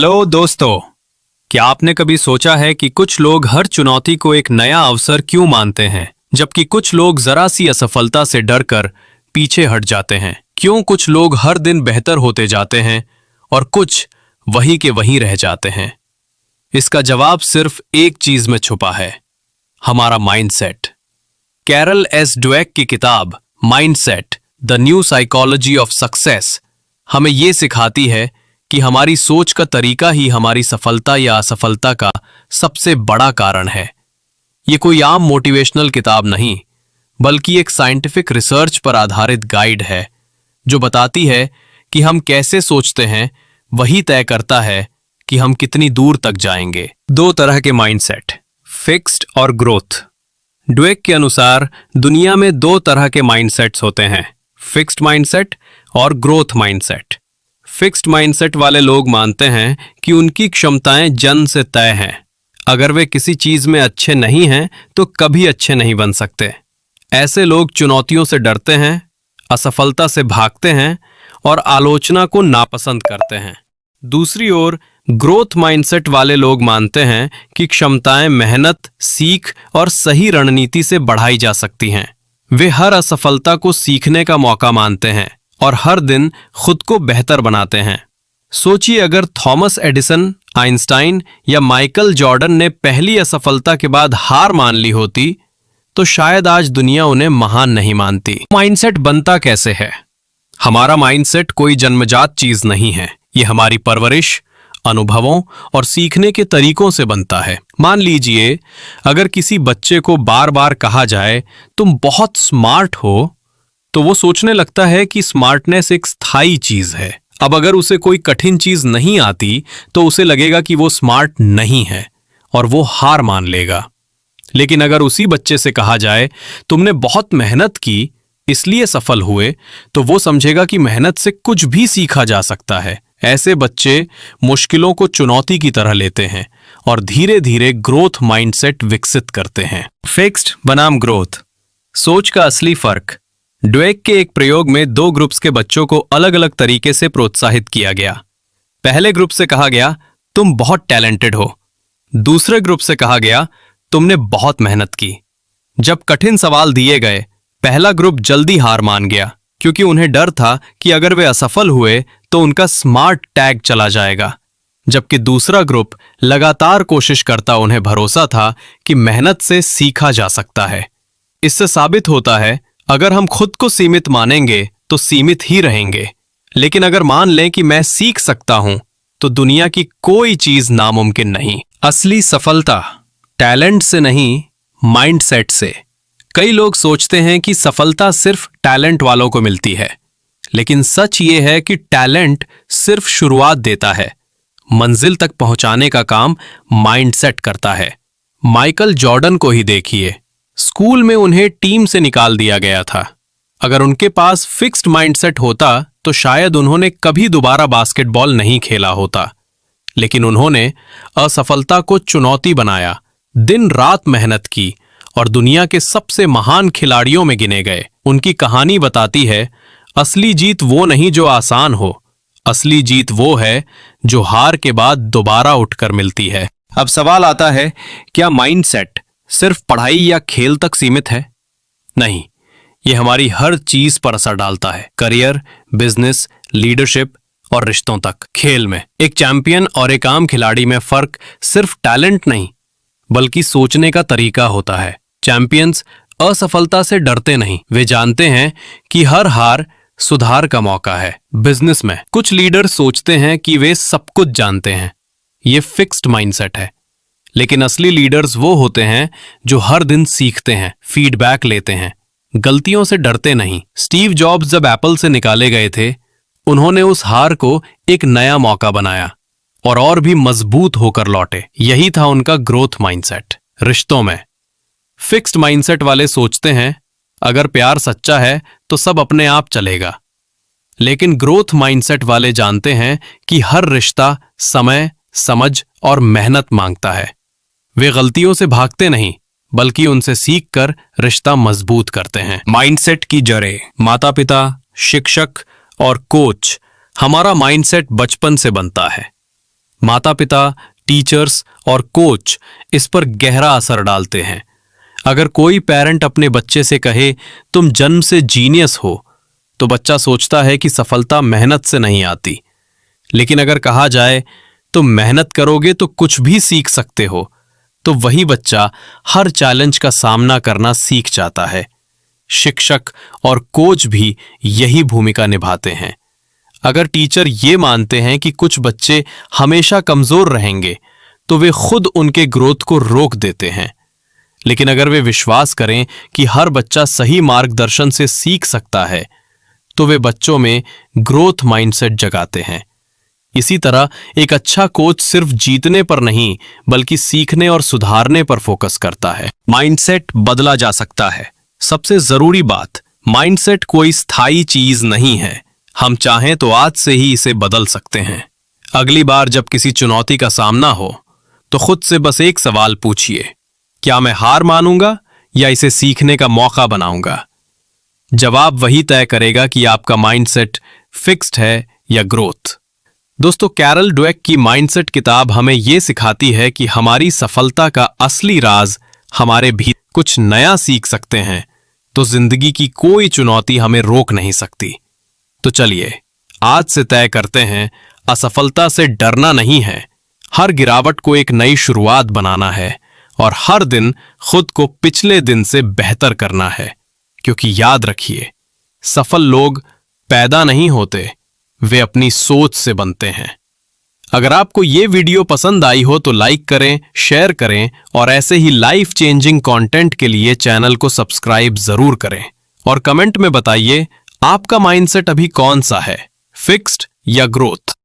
Hello दोस्तों, क्या आपने कभी सोचा है कि कुछ लोग हर चुनौती को एक नया अवसर क्यों मानते हैं, जबकि कुछ लोग जरा सी असफलता से डरकर पीछे हट जाते हैं? क्यों कुछ लोग हर दिन बेहतर होते जाते हैं और कुछ वहीं के वहीं रह जाते हैं? इसका जवाब सिर्फ एक चीज में छुपा है, हमारा माइंडसेट। कैरल एस ड्वेक की किताब mindset, the new psychology of success हमें ये सिखाती है कि हमारी सोच का तरीका ही हमारी सफलता या असफलता का सबसे बड़ा कारण है। ये कोई आम मोटिवेशनल किताब नहीं, बल्कि एक साइंटिफिक रिसर्च पर आधारित गाइड है जो बताती है कि हम कैसे सोचते हैं वही तय करता है कि हम कितनी दूर तक जाएंगे। दो तरह के माइंडसेट, फिक्स्ड और ग्रोथ। ड्वेक के अनुसार दुनिया में दो तरह के माइंडसेट्स होते हैं, फिक्स्ड माइंडसेट और ग्रोथ माइंडसेट। फिक्स्ड माइंडसेट वाले लोग मानते हैं कि उनकी क्षमताएं जन्म से तय हैं। अगर वे किसी चीज में अच्छे नहीं हैं तो कभी अच्छे नहीं बन सकते। ऐसे लोग चुनौतियों से डरते हैं, असफलता से भागते हैं और आलोचना को नापसंद करते हैं। दूसरी ओर ग्रोथ माइंडसेट वाले लोग मानते हैं कि क्षमताएं मेहनत, सीख और सही रणनीति से बढ़ाई जा सकती हैं। वे हर असफलता को सीखने का मौका मानते हैं और हर दिन खुद को बेहतर बनाते हैं। सोचिए, अगर थॉमस एडिसन, आइंस्टाइन या माइकल जॉर्डन ने पहली असफलता के बाद हार मान ली होती तो शायद आज दुनिया उन्हें महान नहीं मानती। माइंडसेट बनता कैसे है? हमारा माइंडसेट कोई जन्मजात चीज नहीं है, ये हमारी परवरिश, अनुभवों और सीखने के तरीकों से बनता है। मान लीजिए, अगर किसी बच्चे को बार बार कहा जाए तुम बहुत स्मार्ट हो, तो वो सोचने लगता है कि स्मार्टनेस एक स्थायी चीज है। अब अगर उसे कोई कठिन चीज नहीं आती तो उसे लगेगा कि वो स्मार्ट नहीं है और वो हार मान लेगा। लेकिन अगर उसी बच्चे से कहा जाए तुमने बहुत मेहनत की इसलिए सफल हुए, तो वो समझेगा कि मेहनत से कुछ भी सीखा जा सकता है। ऐसे बच्चे मुश्किलों को चुनौती की तरह लेते हैं और धीरे धीरे ग्रोथ माइंडसेट विकसित करते हैं। फिक्स्ड बनाम ग्रोथ। सोच का असली फर्क। ड्वेक के एक प्रयोग में दो ग्रुप्स के बच्चों को अलग अलग तरीके से प्रोत्साहित किया गया। पहले ग्रुप से कहा गया तुम बहुत टैलेंटेड हो। दूसरे ग्रुप से कहा गया तुमने बहुत मेहनत की। जब कठिन सवाल दिए गए, पहला ग्रुप जल्दी हार मान गया क्योंकि उन्हें डर था कि अगर वे असफल हुए तो उनका स्मार्ट टैग चला जाएगा, जबकि दूसरा ग्रुप लगातार कोशिश करता उन्हें भरोसा था कि मेहनत से सीखा जा सकता है। इससे साबित होता है, अगर हम खुद को सीमित मानेंगे तो सीमित ही रहेंगे, लेकिन अगर मान लें कि मैं सीख सकता हूं तो दुनिया की कोई चीज नामुमकिन नहीं। असली सफलता टैलेंट से नहीं, माइंडसेट से। कई लोग सोचते हैं कि सफलता सिर्फ टैलेंट वालों को मिलती है, लेकिन सच ये है कि टैलेंट सिर्फ शुरुआत देता है, मंजिल तक पहुंचाने का काम माइंडसेट करता है। माइकल जॉर्डन को ही देखिए, स्कूल में उन्हें टीम से निकाल दिया गया था। अगर उनके पास फिक्स्ड माइंडसेट होता तो शायद उन्होंने कभी दोबारा बास्केटबॉल नहीं खेला होता। लेकिन उन्होंने असफलता को चुनौती बनाया, दिन रात मेहनत की और दुनिया के सबसे महान खिलाड़ियों में गिने गए। उनकी कहानी बताती है, असली जीत वो नहीं जो आसान हो, असली जीत वो है जो हार के बाद दोबारा उठकर मिलती है। अब सवाल आता है, क्या माइंडसेट सिर्फ पढ़ाई या खेल तक सीमित है? नहीं, यह हमारी हर चीज पर असर डालता है, करियर, बिजनेस, लीडरशिप और रिश्तों तक। खेल में एक चैंपियन और एक आम खिलाड़ी में फर्क सिर्फ टैलेंट नहीं, बल्कि सोचने का तरीका होता है। चैंपियंस असफलता से डरते नहीं, वे जानते हैं कि हर हार सुधार का मौका है। बिजनेस में कुछ लीडर सोचते हैं कि वे सब कुछ जानते हैं, ये फिक्स्ड माइंडसेट है। लेकिन असली लीडर्स वो होते हैं जो हर दिन सीखते हैं, फीडबैक लेते हैं, गलतियों से डरते नहीं। स्टीव जॉब्स जब एप्पल से निकाले गए थे, उन्होंने उस हार को एक नया मौका बनाया और भी मजबूत होकर लौटे। यही था उनका ग्रोथ माइंडसेट। रिश्तों में फिक्स्ड माइंडसेट वाले सोचते हैं अगर प्यार सच्चा है तो सब अपने आप चलेगा, लेकिन ग्रोथ माइंडसेट वाले जानते हैं कि हर रिश्ता समय, समझ और मेहनत मांगता है। वे गलतियों से भागते नहीं, बल्कि उनसे सीखकर रिश्ता मजबूत करते हैं। माइंडसेट की जड़ें। माता पिता, शिक्षक और कोच। हमारा माइंडसेट बचपन से बनता है। माता पिता, टीचर्स और कोच इस पर गहरा असर डालते हैं। अगर कोई पेरेंट अपने बच्चे से कहे तुम जन्म से जीनियस हो, तो बच्चा सोचता है कि सफलता मेहनत से नहीं आती। लेकिन अगर कहा जाए तुम मेहनत करोगे तो कुछ भी सीख सकते हो, तो वही बच्चा हर चैलेंज का सामना करना सीख जाता है। शिक्षक और कोच भी यही भूमिका निभाते हैं। अगर टीचर ये मानते हैं कि कुछ बच्चे हमेशा कमजोर रहेंगे, तो वे खुद उनके ग्रोथ को रोक देते हैं। लेकिन अगर वे विश्वास करें कि हर बच्चा सही मार्गदर्शन से सीख सकता है, तो वे बच्चों में ग्रोथ माइंडसेट जगाते हैं। इसी तरह एक अच्छा कोच सिर्फ जीतने पर नहीं, बल्कि सीखने और सुधारने पर फोकस करता है। माइंडसेट बदला जा सकता है। सबसे जरूरी बात, माइंडसेट कोई स्थायी चीज नहीं है। हम चाहें तो आज से ही इसे बदल सकते हैं। अगली बार जब किसी चुनौती का सामना हो, तो खुद से बस एक सवाल पूछिए, क्या मैं हार मानूंगा या इसे सीखने का मौका बनाऊंगा? जवाब वही तय करेगा कि आपका माइंडसेट फिक्स्ड है या ग्रोथ। दोस्तों, कैरल ड्वेक की माइंडसेट किताब हमें यह सिखाती है कि हमारी सफलता का असली राज हमारे भीतर। कुछ नया सीख सकते हैं तो जिंदगी की कोई चुनौती हमें रोक नहीं सकती। तो चलिए आज से तय करते हैं, असफलता से डरना नहीं है, हर गिरावट को एक नई शुरुआत बनाना है और हर दिन खुद को पिछले दिन से बेहतर करना है। क्योंकि याद रखिए, सफल लोग पैदा नहीं होते, वे अपनी सोच से बनते हैं। अगर आपको ये वीडियो पसंद आई हो तो लाइक करें, शेयर करें और ऐसे ही लाइफ चेंजिंग कंटेंट के लिए चैनल को सब्सक्राइब जरूर करें। और कमेंट में बताइए आपका माइंडसेट अभी कौन सा है, फिक्स्ड या ग्रोथ।